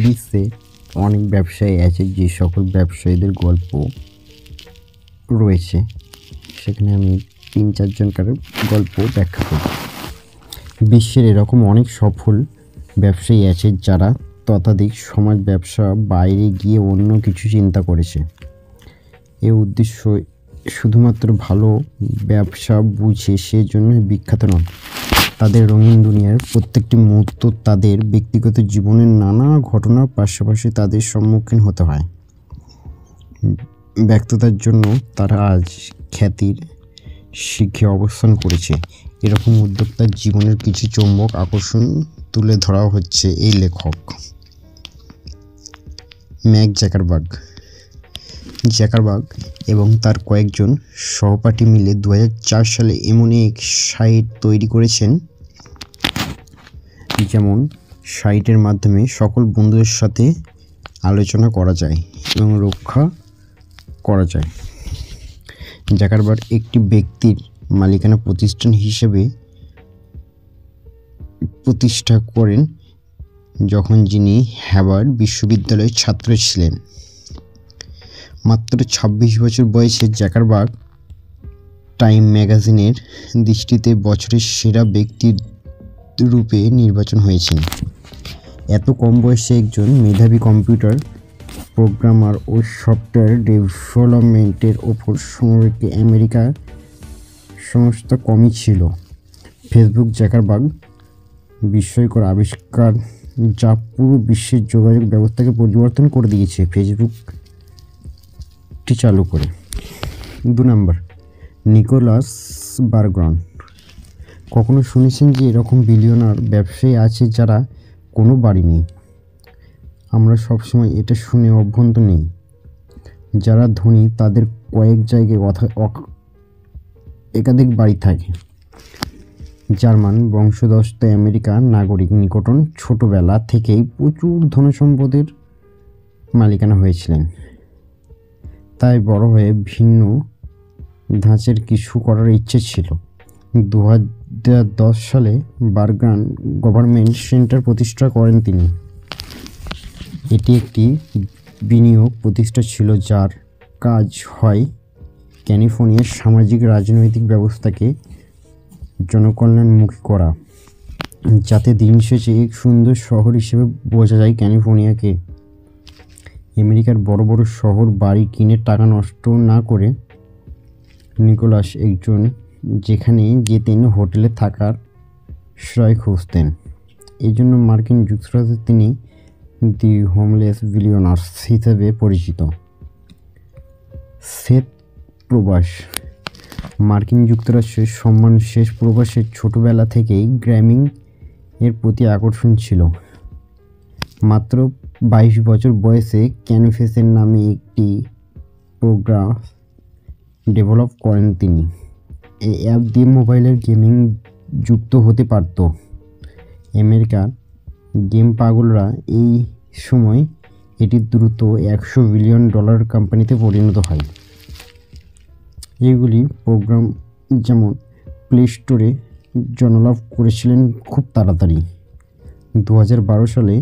বিশ্বে অনেক ব্যবসায়ী আছে, যে সকল ব্যবসায়ীদের গল্প রয়েছে সেখানে আমি 3-4 জনকার গল্প ব্যাখ্যা করব। বিশ্বের এরকম অনেক সফল ব্যবসায়ী আছে যারা ততোধিক সমাজ ব্যবসা বাইরে গিয়ে অন্য কিছু চিন্তা করেছে। এর উদ্দেশ্য শুধুমাত্র ভালো ব্যবসা বুঝে সেজন্য বিখ্যাত নন। তাদের রঙিন দুনিয়ার প্রত্যেকটি মুহূর্ত তাদের ব্যক্তিগত জীবনের নানা ঘটনার পাশাপাশি তাদের সম্মুখীন হতে হয়। ব্যর্থতার জন্য তারা আজ খ্যাতির শিখে অবস্থান করেছে। এরকম উদ্যোক্তার জীবনের কিছু চৌম্বক আকর্ষণ তুলে ধরা হচ্ছে এই লেখক। মার্ক জাকারবার্গ এবং তার কয়েকজন সহপাঠী মিলে 2004 সালে এমন এক সাইট তৈরি করেছেন, যেমন সাইটের মাধ্যমে সকল বন্ধুদের সাথে আলোচনা করা যায় এবং রক্ষা করা যায়। জাকারবার্গ একটি ব্যক্তির মালিকানা প্রতিষ্ঠান হিসেবে প্রতিষ্ঠা করেন যখন যিনি হার্ভার্ড বিশ্ববিদ্যালয়ের ছাত্র ছিলেন। মাত্র 26 বছর বয়সে জাকারবার্গ টাইম ম্যাগাজিনের দৃষ্টিতে বছরের সেরা ব্যক্তি রূপে নির্বাচন হয়েছেন। এত কম বয়সে একজন মেধাবী কম্পিউটার প্রোগ্রামার ও সফটওয়্যার ডেভেলপমেন্টের ওপর সমর্পিত আমেরিকার সংস্থা কমই ছিল। ফেসবুক জাকারবার্গ বিস্ময়কর আবিষ্কার যা পুরো বিশ্বের যোগাযোগ ব্যবস্থাকে পরিবর্তন করে দিয়েছে। ফেসবুকটি চালু করে। 2 নম্বর, নিকোলাস বার্গম্যান। কখনো শুনেছেন যে এরকম বিলিয়নার ব্যবসায়ী আছে যারা কোনো বাড়ি নেই? আমরা সবসময় এটা শুনে অভ্যন্ত নেই। যারা ধনী তাদের কয়েক জায়গায় একাধিক বাড়ি থাকে। জার্মান বংশোদ্ভূত আমেরিকান নাগরিক নিকটন ছোটবেলা থেকেই প্রচুর ধনসম্পদের মালিকানা হয়েছিলেন। তাই বড় হয়ে ভিন্ন ধাঁচের কিছু করার ইচ্ছে ছিল। 2010 সালে বার্গম্যান গভর্নমেন্ট সেন্টার প্রতিষ্ঠা করেন তিনি। এটি একটি বিনিয়োগ প্রতিষ্ঠান ছিল যার কাজ হয় ক্যালিফোর্নিয়ার সামাজিক রাজনৈতিক ব্যবস্থাকে জনকল্যাণমুখী করা, যাতে দিন শেষে এক সুন্দর শহর হিসেবে বোঝা যায় ক্যালিফোর্নিয়াকে। আমেরিকার বড় বড় শহর বাড়ি কিনে টাকা নষ্ট না করে নিকোলাস একজন যেখানে যেতেন হোটেলে থাকার আশ্রয় খুঁজতেন। এই জন্য মার্কিন যুক্তরাষ্ট্রে তিনি দি হোমলেস বিলিয়নার হিসেবে পরিচিত। সেথ প্রবাস। মার্কিন যুক্তরাষ্ট্রের সম্মান শেষ প্রবাসের ছোটবেলা থেকেই গেমিং এর প্রতি আকর্ষণ ছিল। মাত্র 22 বছর বয়সে ক্যানফেসের নামে একটি প্রোগ্রাম ডেভেলপ করেন তিনি। এই অ্যাপ দিয়ে মোবাইলের গেমিং যুক্ত হতে পারত। আমেরিকার গেম পাগলরা এই সময় এটি দ্রুত $100 বিলিয়ন কোম্পানিতে পরিণত হয়। এইগুলি প্রোগ্রাম যেমন প্লে স্টোরে জনলাভ করেছিলেন খুব তাড়াতাড়ি। 2012 সালে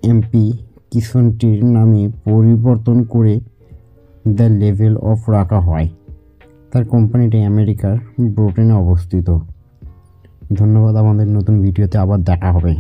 এমপি কিশনটির নামে পরিবর্তন করে দ্য লেভেল অফ রাখা হয়। তার কোম্পানিটি আমেরিকার ব্রোটেনে অবস্থিত। ধন্যবাদ। আমাদের নতুন ভিডিওতে আবার দেখা হবে।